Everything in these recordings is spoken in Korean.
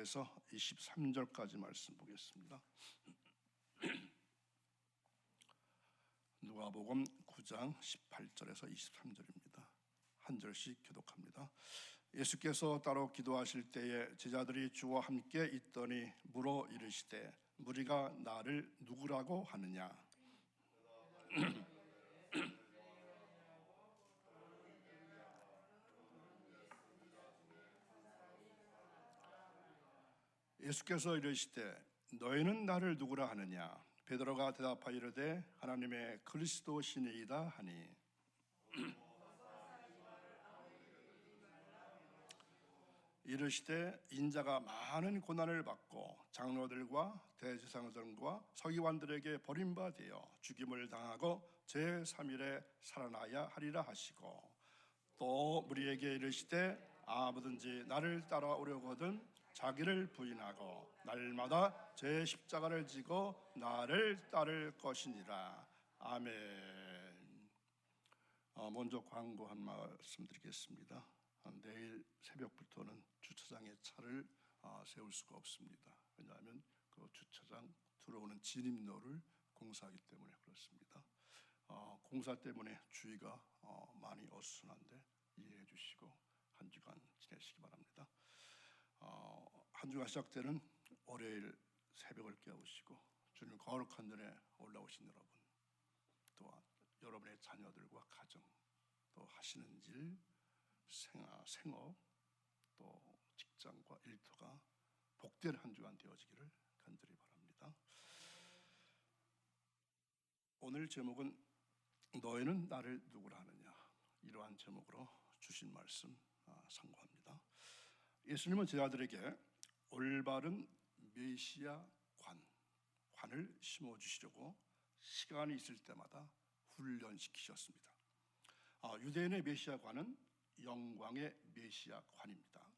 18절에서 23절까지 말씀 보겠습니다. 누가복음 9장 18절에서 23절입니다. 한 절씩 교독합니다. 예수께서 따로 기도하실 때에 제자들이 주와 함께 있더니 물어 이르시되 무리가 나를 누구라고 하느냐? 예수께서 이르시되 너희는 나를 누구라 하느냐? 베드로가 대답하여 이르되 하나님의 그리스도시니이다 하니 이르시되 인자가 많은 고난을 받고 장로들과 대제사장들과 서기관들에게 버림받아 죽임을 당하고 제3일에 살아나야 하리라 하시고 또 무리에게 이르시되 아무든지 나를 따라오려거든 자기를 부인하고 날마다 제 십자가를 지고 나를 따를 것이니라. 아멘. 먼저 광고 한 말씀 드리겠습니다. 내일 새벽부터는 주차장에 차를 세울 수가 없습니다. 왜냐하면 그 주차장 들어오는 진입로를 공사하기 때문에 그렇습니다. 공사 때문에 주의가 많이 어수선한데 이해해 주시고 한 주간 지내시기 바랍니다. 한 주가 시작되는 월요일 새벽을 깨우시고 주님 거룩한 전에 올라오신 여러분, 또한 여러분의 자녀들과 가정, 또 하시는 일, 생업, 또 직장과 일터가 복된 한 주간 되어지기를 간절히 바랍니다. 오늘 제목은 너희는 나를 누구라 하느냐, 이러한 제목으로 주신 말씀 상고합니다. 예수님은 제자들에게 올바른 메시아 관을 심어주시려고 시간이 있을 때마다 훈련시키셨습니다. 유대인의 메시아 관은 영광의 메시아 관입니다.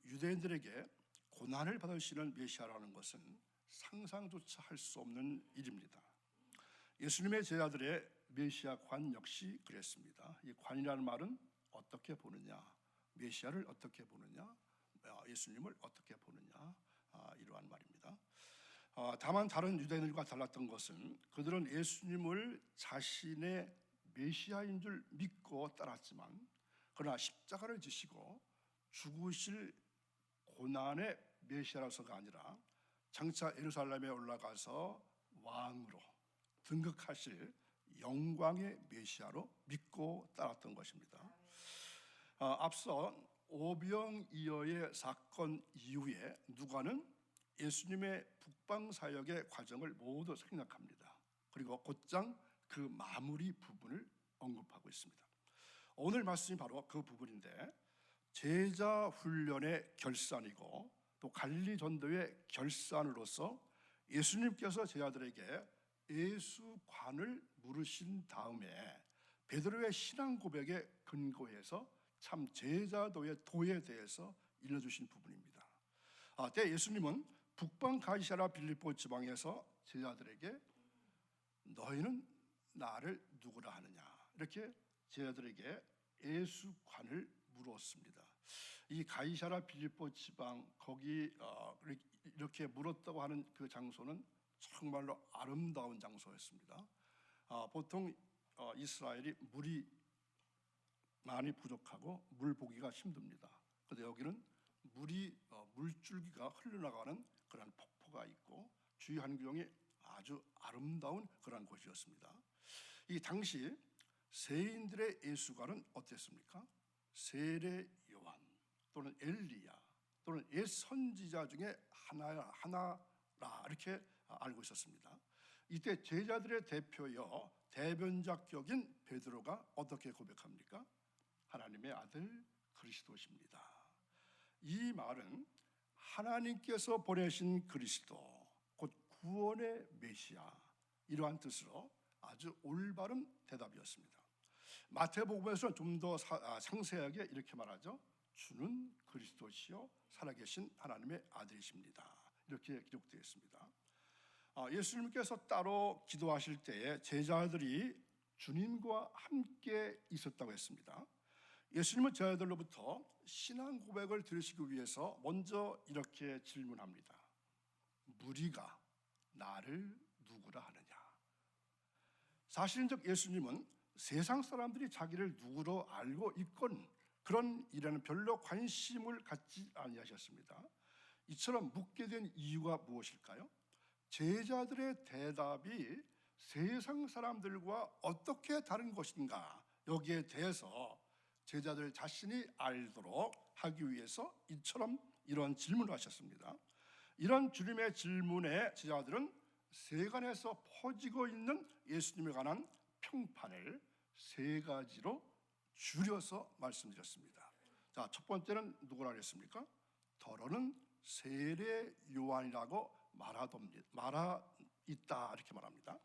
유대인들에게 고난을 받으시는 메시아라는 것은 상상조차 할 수 없는 일입니다. 예수님의 제자들의 메시아 관 역시 그랬습니다. 이 관이라는 말은 어떻게 보느냐, 메시아를 어떻게 보느냐, 예수님을 어떻게 보느냐, 이러한 말입니다. 다만 다른 유대인들과 달랐던 것은 그들은 예수님을 자신의 메시아인 줄 믿고 따랐지만 그러나 십자가를 지시고 죽으실 고난의 메시아라서가 아니라 장차 예루살렘에 올라가서 왕으로 등극하실 영광의 메시아로 믿고 따랐던 것입니다. 앞서 오병이어의 사건 이후에 누가는 예수님의 북방 사역의 과정을 모두 생략합니다. 그리고 곧장 그 마무리 부분을 언급하고 있습니다. 오늘 말씀이 바로 그 부분인데, 제자 훈련의 결산이고 또 갈릴리 전도의 결산으로서 예수님께서 제자들에게 예수관을 물으신 다음에 베드로의 신앙 고백에 근거해서 참 제자도의 도에 대해서 일러주신 부분입니다. 때 예수님은 북방 가이사랴 빌립보 지방에서 제자들에게 너희는 나를 누구라 하느냐, 이렇게 제자들에게 예수관을 물었습니다. 이 가이사랴 빌립보 지방, 거기 이렇게 물었다고 하는 그 장소는 정말로 아름다운 장소였습니다. 보통 이스라엘이 물이 많이 부족하고 물 보기가 힘듭니다. 그런데 여기는 물줄기가 흘러나가는 그런 폭포가 있고 주위 환경이 아주 아름다운 그런 곳이었습니다. 이 당시 세인들의 예수관은 어땠습니까? 세례 요한 또는 엘리야 또는 옛 선지자 중에 하나라 이렇게 알고 있었습니다. 이때 제자들의 대표여 대변자격인 베드로가 어떻게 고백합니까? 하나님의 아들 그리스도십니다. 이 말은 하나님께서 보내신 그리스도, 곧 구원의 메시아, 이러한 뜻으로 아주 올바른 대답이었습니다. 마태복음에서는 좀 더 상세하게 이렇게 말하죠. 주는 그리스도시요 살아계신 하나님의 아들이십니다. 이렇게 기록되어 있습니다. 예수님께서 따로 기도하실 때에 제자들이 주님과 함께 있었다고 했습니다. 예수님은 제자들로부터 신앙 고백을 들으시기 위해서 먼저 이렇게 질문합니다. 무리가 나를 누구라 하느냐? 사실은즉 예수님은 세상 사람들이 자기를 누구로 알고 있건 그런 일에는 별로 관심을 갖지 아니하셨습니다. 이처럼 묻게 된 이유가 무엇일까요? 제자들의 대답이 세상 사람들과 어떻게 다른 것인가, 여기에 대해서 제자들 자신이 알도록 하기 위해서 이처럼 이런 질문을 하셨습니다. 이런 주님의 질문에 제자들은 세간에서 퍼지고 있는 예수님에 관한 평판을 세 가지로 줄여서 말씀드렸습니다. 자, 첫 번째는 누구라 그랬습니까? 더러는 세례 요한이라고 말하 있다, 이렇게 말합니다.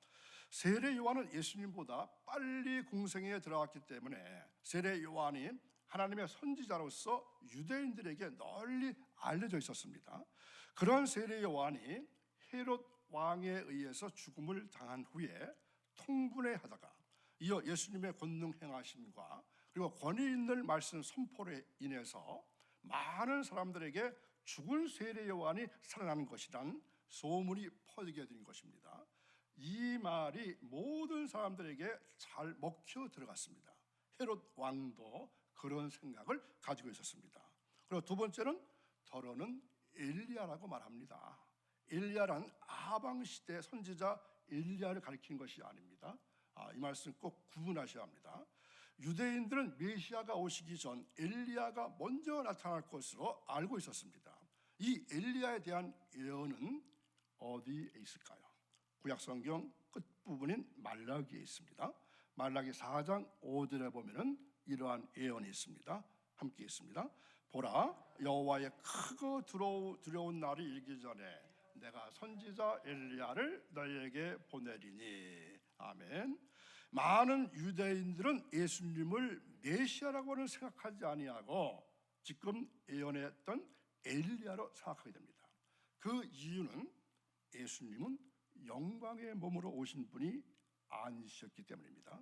세례 요한은 예수님보다 빨리 공생에 들어갔기 때문에 세례 요한이 하나님의 선지자로서 유대인들에게 널리 알려져 있었습니다. 그런 세례 요한이 헤롯 왕에 의해서 죽음을 당한 후에 통분해하다가 이어 예수님의 권능 행하심과 그리고 권위 있는 말씀 선포로 인해서 많은 사람들에게 죽은 세례 요한이 살아나는 것이란 소문이 퍼지게 된 것입니다. 이 말이 모든 사람들에게 잘 먹혀 들어갔습니다. 헤롯 왕도 그런 생각을 가지고 있었습니다. 그리고 두 번째는 더러는 엘리야라고 말합니다. 엘리야란 아방 시대 선지자 엘리야를 가리키는 것이 아닙니다. 이 말씀 꼭 구분하셔야 합니다. 유대인들은 메시아가 오시기 전 엘리야가 먼저 나타날 것으로 알고 있었습니다. 이 엘리야에 대한 예언은 어디에 있을까요? 구약성경 끝부분인 말라기에 있습니다. 말라기 4장 5절에 보면은 이러한 예언이 있습니다. 함께 있습니다. 보라, 여호와의 크고 두려운 날이 이르기 전에 내가 선지자 엘리야를 너희에게 보내리니. 아멘. 많은 유대인들은 예수님을 메시아라고는 생각하지 아니하고 지금 예언했던 엘리야로 생각하게 됩니다. 그 이유는 예수님은 영광의 몸으로 오신 분이 아니셨기 때문입니다.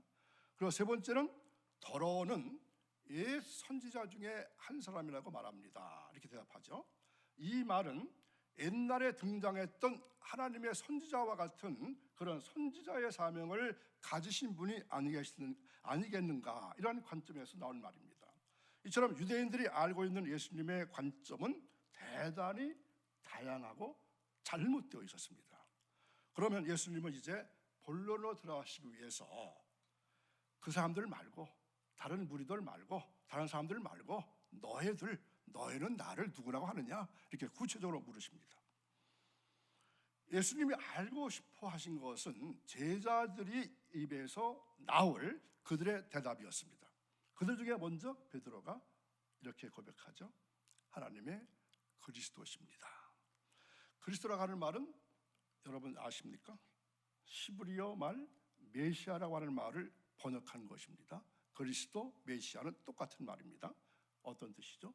그리고 세 번째는 더러는 옛 선지자 중에 한 사람이라고 말합니다. 이렇게 대답하죠. 이 말은 옛날에 등장했던 하나님의 선지자와 같은 그런 선지자의 사명을 가지신 분이 아니겠는가, 이런 관점에서 나온 말입니다. 이처럼 유대인들이 알고 있는 예수님의 관점은 대단히 다양하고 잘못되어 있었습니다. 그러면 예수님은 이제 본론으로 들어가시기 위해서 그 사람들 말고, 다른 무리들 말고, 다른 사람들 말고 너희는 나를 누구라고 하느냐, 이렇게 구체적으로 물으십니다. 예수님이 알고 싶어 하신 것은 제자들이 입에서 나올 그들의 대답이었습니다. 그들 중에 먼저 베드로가 이렇게 고백하죠. 하나님의 그리스도십니다. 그리스도라고 하는 말은 여러분 아십니까? 히브리어 말 메시아라고 하는 말을 번역한 것입니다. 그리스도, 메시아는 똑같은 말입니다. 어떤 뜻이죠?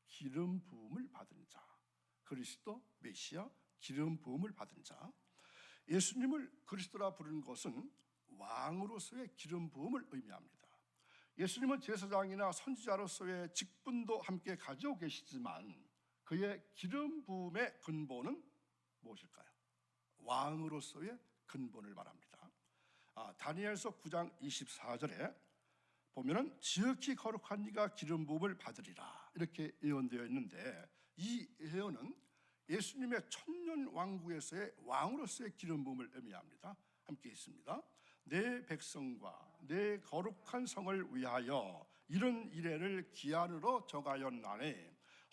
기름 부음을 받은 자. 그리스도, 메시아, 기름 부음을 받은 자. 예수님을 그리스도라 부르는 것은 왕으로서의 기름 부음을 의미합니다. 예수님은 제사장이나 선지자로서의 직분도 함께 가지고 계시지만 그의 기름 부음의 근본은 무엇일까요? 왕으로서의 근본을 말합니다. 다니엘서 9장 24절에 보면은 지극히 거룩한 이가 기름 부음을 받으리라, 이렇게 예언되어 있는데 이 예언은 예수님의 천년 왕국에서의 왕으로서의 기름 부음을 의미합니다. 함께 있습니다. 내 백성과 내 거룩한 성을 위하여 이런 이래를 기한으로 정하였나니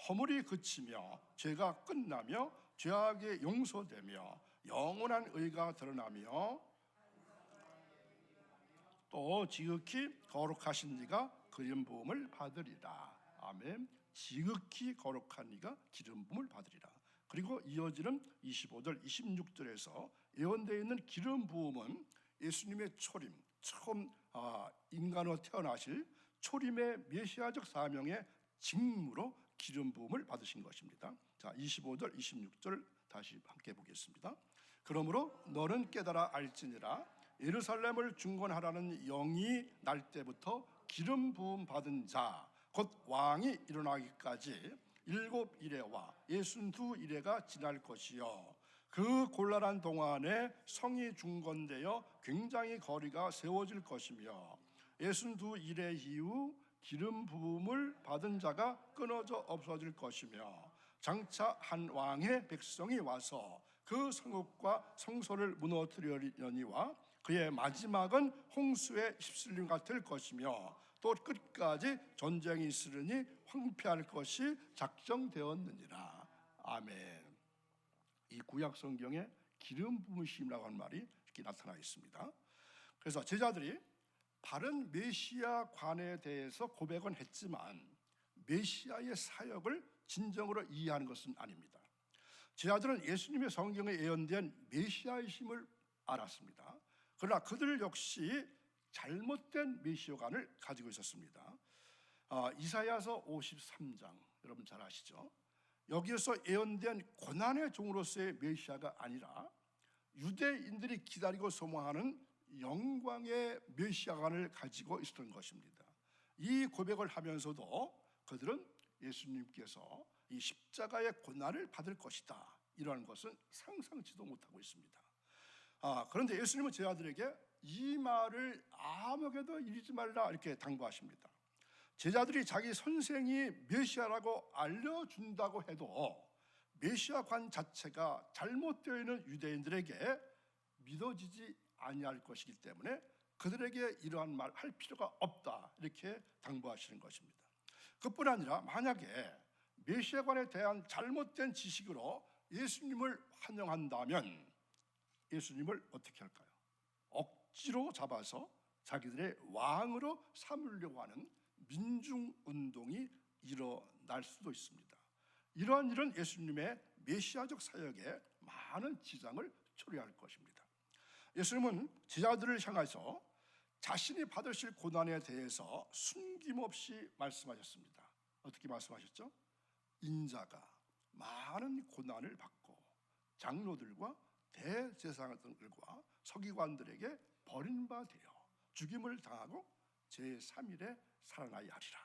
허물이 그치며 죄가 끝나며 죄악이 용서되며 영원한 의가 드러나며 또 지극히 거룩하신 이가 기름 부음을 받으리라. 아멘. 지극히 거룩한 이가 기름 부음을 받으리라. 그리고 이어지는 25절 26절에서 예언되어 있는 기름 부음은 예수님의 초림, 처음 인간으로 태어나실 초림의 메시아적 사명의 직무로 기름 부음을 받으신 것입니다. 자, 25절 26절 다시 함께 보겠습니다. 그러므로 너는 깨달아 알지니라 예루살렘을 중건하라는 영이 날 때부터 기름 부음 받은 자 곧 왕이 일어나기까지 7이레와 62이레가 지날 것이요 그 곤란한 동안에 성이 중건되어 굉장히 거리가 세워질 것이며 62이레 이후 기름 부음을 받은 자가 끊어져 없어질 것이며 장차 한 왕의 백성이 와서 그 성읍과 성소를 무너뜨리려니와 그의 마지막은 홍수에 휩쓸림 같을 것이며 또 끝까지 전쟁이 있으리니 황폐할 것이 작정되었느니라. 아멘. 이 구약 성경에 기름 부으심이라고 하는 말이 이렇게 나타나 있습니다. 그래서 제자들이 바른 메시아 관에 대해서 고백은 했지만 메시아의 사역을 진정으로 이해하는 것은 아닙니다. 제자들은 예수님의 성경에 예언된 메시아이심을 알았습니다. 그러나 그들 역시 잘못된 메시아관을 가지고 있었습니다. 이사야서 53장 여러분 잘 아시죠? 여기에서 예언된 고난의 종으로서의 메시아가 아니라 유대인들이 기다리고 소망하는 영광의 메시아관을 가지고 있었던 것입니다. 이 고백을 하면서도 그들은 예수님께서 이 십자가의 고난을 받을 것이다 이러한 것은 상상치도 못하고 있습니다. 그런데 예수님은 제자들에게 이 말을 아무에게도 이르지 말라 이렇게 당부하십니다. 제자들이 자기 선생이 메시아라고 알려준다고 해도 메시아관 자체가 잘못되어 있는 유대인들에게 믿어지지 아니할 것이기 때문에 그들에게 이러한 말 할 필요가 없다 이렇게 당부하시는 것입니다. 그뿐 아니라 만약에 메시아관에 대한 잘못된 지식으로 예수님을 환영한다면 예수님을 어떻게 할까요? 억지로 잡아서 자기들의 왕으로 삼으려고 하는 민중운동이 일어날 수도 있습니다. 이러한 일은 예수님의 메시아적 사역에 많은 지장을 초래할 것입니다. 예수님은 제자들을 향해서 자신이 받으실 고난에 대해서 숨김없이 말씀하셨습니다. 어떻게 말씀하셨죠? 인자가 많은 고난을 받고 장로들과 대제사장들과 서기관들에게 버림받아 죽임을 당하고 제3일에 살아나야 하리라.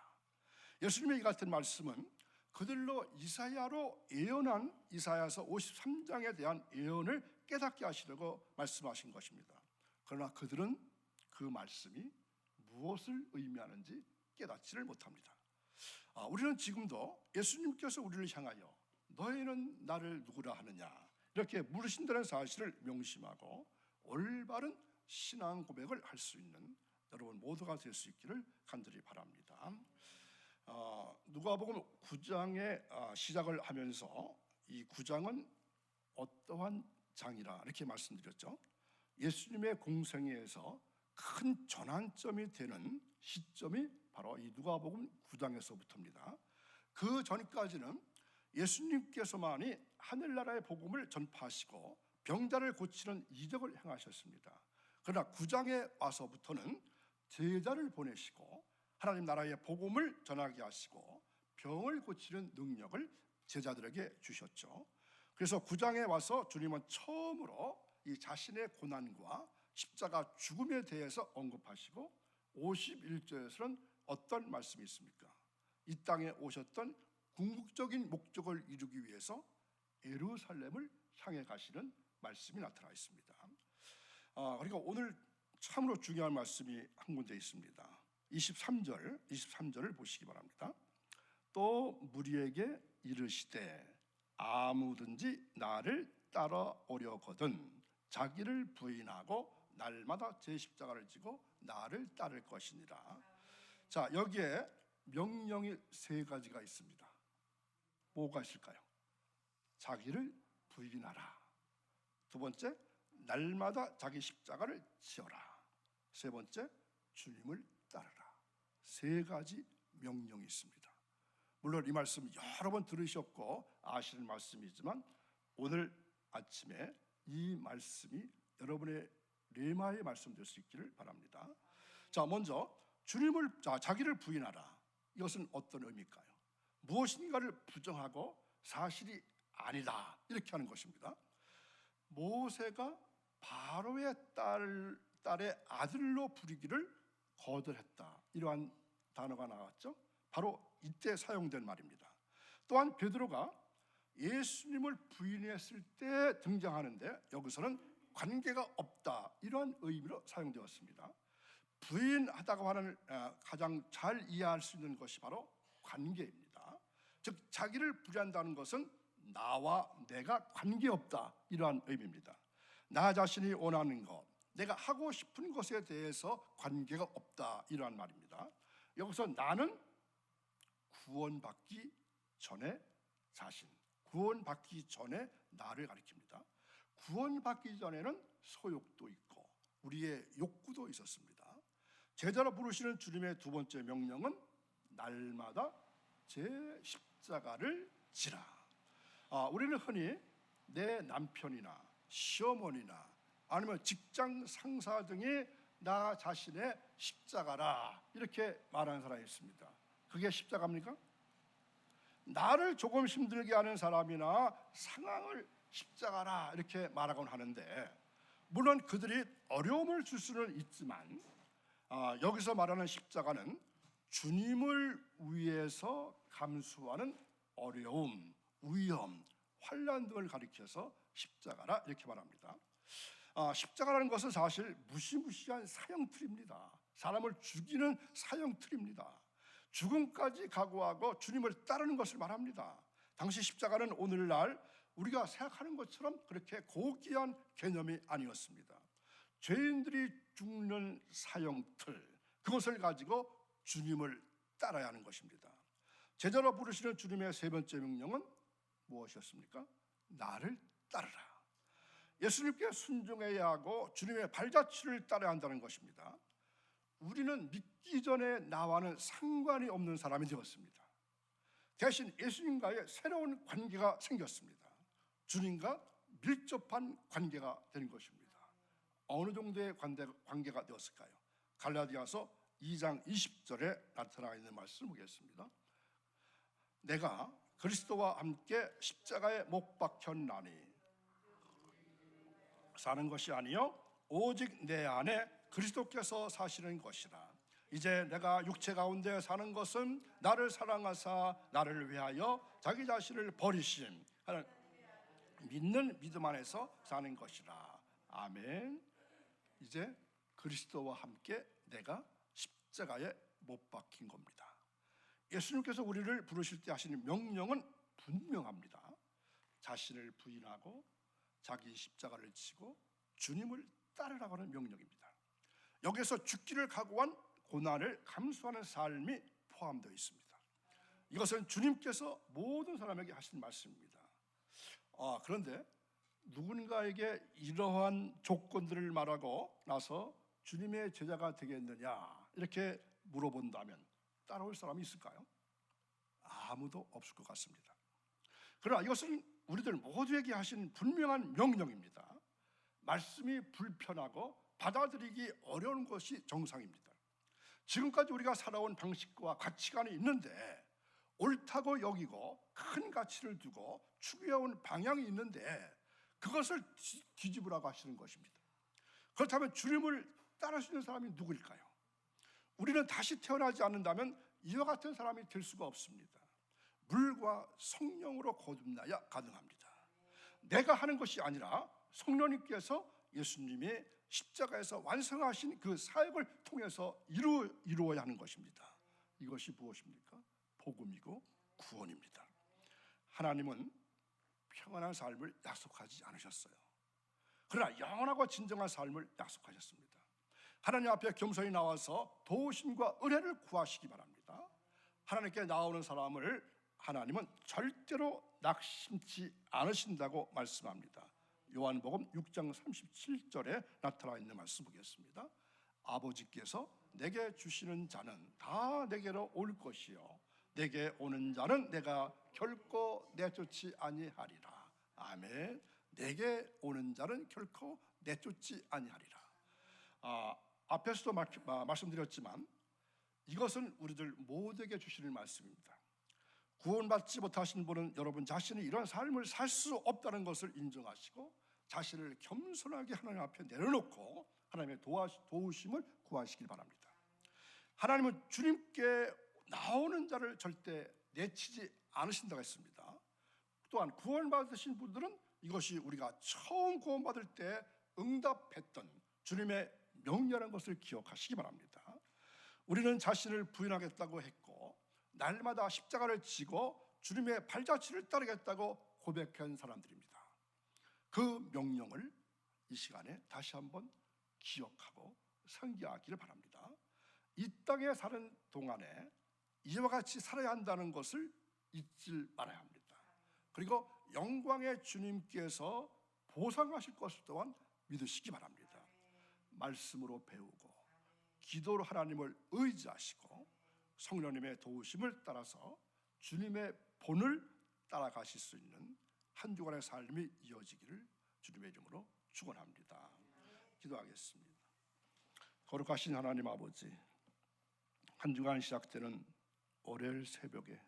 예수님의 이 같은 말씀은 그들로 이사야로 예언한 이사야서 53장에 대한 예언을 깨닫게 하시려고 말씀하신 것입니다. 그러나 그들은 그 말씀이 무엇을 의미하는지 깨닫지를 못합니다. 우리는 지금도 예수님께서 우리를 향하여 너희는 나를 누구라 하느냐 이렇게 물으신다는 사실을 명심하고 올바른 신앙 고백을 할 수 있는 여러분 모두가 될 수 있기를 간절히 바랍니다. 누가복음 9장의 시작을 하면서 이 9장은 어떠한 장이라 이렇게 말씀드렸죠. 예수님의 공생애에서 큰 전환점이 되는 시점이 바로 이 누가복음 9장에서부터입니다. 그 전까지는 예수님께서만이 하늘나라의 복음을 전파하시고 병자를 고치는 이적을 행하셨습니다. 그러나 9장에 와서부터는 제자를 보내시고 하나님 나라의 복음을 전하게 하시고 병을 고치는 능력을 제자들에게 주셨죠. 그래서 9장에 와서 주님은 처음으로 이 자신의 고난과 십자가 죽음에 대해서 언급하시고 51절에서는 어떤 말씀이 있습니까? 이 땅에 오셨던 궁극적인 목적을 이루기 위해서 예루살렘을 향해 가시는 말씀이 나타나 있습니다. 그러니까 오늘 참으로 중요한 말씀이 한 군데 있습니다. 23절을 보시기 바랍니다. 또 무리에게 이르시되 아무든지 나를 따라오려거든 자기를 부인하고 날마다 제 십자가를 지고 나를 따를 것이니라. 자, 여기에 명령이 세 가지가 있습니다. 뭐가 있을까요? 자기를 부인하라. 두 번째, 날마다 자기 십자가를 지어라. 세 번째, 주님을 따르라. 세 가지 명령이 있습니다. 물론 이 말씀 여러 번 들으셨고 아시는 말씀이지만 오늘 아침에 이 말씀이 여러분의 레마의 말씀 될 수 있기를 바랍니다. 자, 먼저 자기를 부인하라. 이것은 어떤 의미일까요? 무엇인가를 부정하고 사실이 아니다 이렇게 하는 것입니다. 모세가 바로의 딸의 아들로 부리기를 거절했다. 이러한 단어가 나왔죠. 바로 이때 사용된 말입니다. 또한 베드로가 예수님을 부인했을 때 등장하는데 여기서는 관계가 없다 이러한 의미로 사용되었습니다. 부인하다고 하는 가장 잘 이해할 수 있는 것이 바로 관계입니다. 즉 자기를 부인한다는 것은 나와 내가 관계없다 이러한 의미입니다. 나 자신이 원하는 것, 내가 하고 싶은 것에 대해서 관계가 없다 이러한 말입니다. 여기서 나는 구원받기 전에 자신, 구원받기 전에 나를 가리킵니다. 구원받기 전에는 소욕도 있고 우리의 욕구도 있었습니다. 제자로 부르시는 주님의 두 번째 명령은 날마다 제 십자가를 지라. 우리는 흔히 내 남편이나 시어머니나 아니면 직장 상사 등이 나 자신의 십자가라 이렇게 말하는 사람이 있습니다. 그게 십자가입니까? 나를 조금 힘들게 하는 사람이나 상황을 십자가라 이렇게 말하곤 하는데, 물론 그들이 어려움을 줄 수는 있지만 여기서 말하는 십자가는 주님을 위해서 감수하는 어려움, 위험, 환난 등을 가리켜서 십자가라 이렇게 말합니다. 십자가라는 것은 사실 무시무시한 사형틀입니다. 사람을 죽이는 사형틀입니다. 죽음까지 각오하고 주님을 따르는 것을 말합니다. 당시 십자가는 오늘날 우리가 생각하는 것처럼 그렇게 고귀한 개념이 아니었습니다. 죄인들이 죽는 사형틀, 그것을 가지고 주님을 따라야 하는 것입니다. 제자로 부르시는 주님의 세 번째 명령은 무엇이었습니까? 나를 따르라. 예수님께 순종해야 하고 주님의 발자취를 따라야 한다는 것입니다. 우리는 믿기 전에 나와는 상관이 없는 사람이 되었습니다. 대신 예수님과의 새로운 관계가 생겼습니다. 주님과 밀접한 관계가 된 것입니다. 어느 정도의 관계가 되었을까요? 갈라디아서 2장 20절에 나타나 있는 말씀을 보겠습니다. 내가 그리스도와 함께 십자가에 못 박혔나니 사는 것이 아니요 오직 내 안에 그리스도께서 사시는 것이라. 이제 내가 육체 가운데 사는 것은 나를 사랑하사 나를 위하여 자기 자신을 버리심 하는 믿는 믿음 안에서 사는 것이라. 아멘. 이제 그리스도와 함께 내가 십자가에 못 박힌 겁니다. 예수님께서 우리를 부르실 때 하시는 명령은 분명합니다. 자신을 부인하고 자기 십자가를 지고 주님을 따르라고 하는 명령입니다. 여기서 죽기를 각오한 고난을 감수하는 삶이 포함되어 있습니다. 이것은 주님께서 모든 사람에게 하신 말씀입니다. 그런데 누군가에게 이러한 조건들을 말하고 나서 주님의 제자가 되겠느냐 이렇게 물어본다면 따라올 사람이 있을까요? 아무도 없을 것 같습니다. 그러나 이것은 우리들 모두에게 하신 분명한 명령입니다. 말씀이 불편하고 받아들이기 어려운 것이 정상입니다. 지금까지 우리가 살아온 방식과 가치관이 있는데, 옳다고 여기고 큰 가치를 두고 추구해온 방향이 있는데 그것을 뒤집으라고 하시는 것입니다. 그렇다면 주님을 따를 수 있는 사람이 누구일까요? 우리는 다시 태어나지 않는다면 이와 같은 사람이 될 수가 없습니다. 물과 성령으로 거듭나야 가능합니다. 내가 하는 것이 아니라 성령님께서 예수님이 십자가에서 완성하신 그 사역을 통해서 이루어야 하는 것입니다. 이것이 무엇입니까? 복음이고 구원입니다. 하나님은 평안한 삶을 약속하지 않으셨어요. 그러나 영원하고 진정한 삶을 약속하셨습니다. 하나님 앞에 겸손히 나와서 도우심과 은혜를 구하시기 바랍니다. 하나님께 나오는 사람을 하나님은 절대로 낙심치 않으신다고 말씀합니다. 요한복음 6장 37절에 나타나 있는 말씀 보겠습니다. 아버지께서 내게 주시는 자는 다 내게로 올 것이요 내게 오는 자는 내가 결코 내쫓지 아니하리라. 아멘. 내게 오는 자는 결코 내쫓지 아니하리라. 앞에서도 말씀드렸지만 이것은 우리들 모두에게 주시는 말씀입니다. 구원받지 못하신 분은 여러분 자신이 이런 삶을 살 수 없다는 것을 인정하시고 자신을 겸손하게 하나님 앞에 내려놓고 하나님의 도우심을 구하시길 바랍니다. 하나님은 주님께 나오는 자를 절대 내치지 않으신다고 했습니다. 또한 구원받으신 분들은 이것이 우리가 처음 구원받을 때 응답했던 주님의 명령이라는 것을 기억하시기 바랍니다. 우리는 자신을 부인하겠다고 했고 날마다 십자가를 지고 주님의 발자취를 따르겠다고 고백한 사람들입니다. 그 명령을 이 시간에 다시 한번 기억하고 상기하기를 바랍니다. 이 땅에 사는 동안에 이와 같이 살아야 한다는 것을 잊지 말아야 합니다. 그리고 영광의 주님께서 보상하실 것을 또한 믿으시기 바랍니다. 말씀으로 배우고 기도로 하나님을 의지하시고 성령님의 도우심을 따라서 주님의 본을 따라가실 수 있는 한 주간의 삶이 이어지기를 주님의 이름으로 축원합니다. 기도하겠습니다. 거룩하신 하나님 아버지, 한 주간 시작되는 월요일 새벽에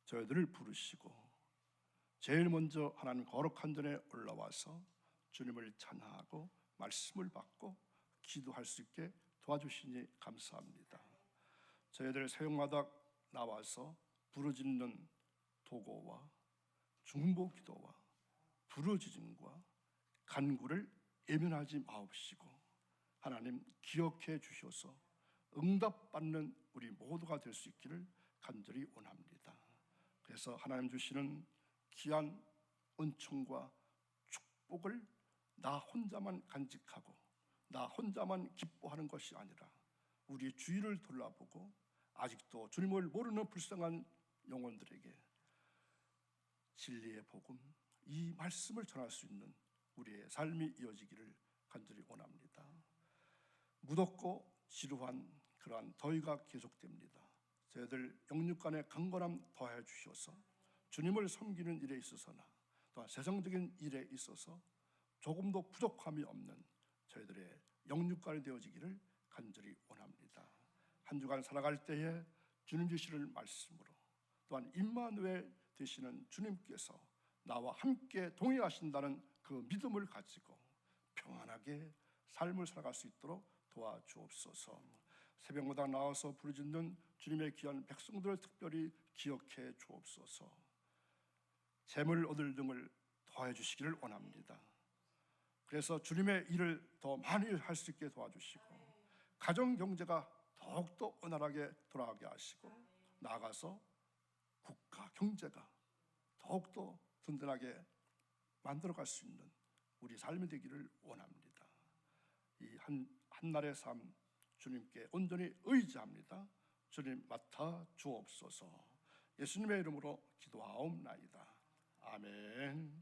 저희들을 부르시고 제일 먼저 하나님 거룩한 전에 올라와서 주님을 찬양하고 말씀을 받고 기도할 수 있게 도와주시니 감사합니다. 저희들 새벽마다 나와서 부르짖는 도고와 중보 기도와 부르짖음과 간구를 예면하지 마옵시고 하나님 기억해 주셔서 응답받는 우리 모두가 될 수 있기를 간절히 원합니다. 그래서 하나님 주시는 귀한 은총과 축복을 나 혼자만 간직하고 나 혼자만 기뻐하는 것이 아니라 우리 주위를 돌아보고 아직도 주님을 모르는 불쌍한 영혼들에게 진리의 복음, 이 말씀을 전할 수 있는 우리의 삶이 이어지기를 간절히 원합니다. 무덥고 지루한 그러한 더위가 계속됩니다. 저희들 영육간의 강건함 더해 주셔서 주님을 섬기는 일에 있어서나 또한 세상적인 일에 있어서 조금도 부족함이 없는 저희들의 영육간이 되어지기를 간절히 원합니다. 한 주간 살아갈 때에 주님 주시는 말씀으로 또한 임마누엘 되시는 주님께서 나와 함께 동행하신다는 그 믿음을 가지고 평안하게 삶을 살아갈 수 있도록 도와주옵소서. 새벽마다 나와서 부르짖는 주님의 귀한 백성들을 특별히 기억해 주옵소서. 재물 얻을 등을 도와해 주시기를 원합니다. 그래서 주님의 일을 더 많이 할 수 있게 도와주시고 가정 경제가 더욱더 원활하게 돌아가게 하시고 나아가서 국가 경제가 더욱더 든든하게 만들어갈 수 있는 우리 삶이 되기를 원합니다. 이 한날의 삶 주님께 온전히 의지합니다. 주님 맡아 주옵소서. 예수님의 이름으로 기도하옵나이다. 아멘.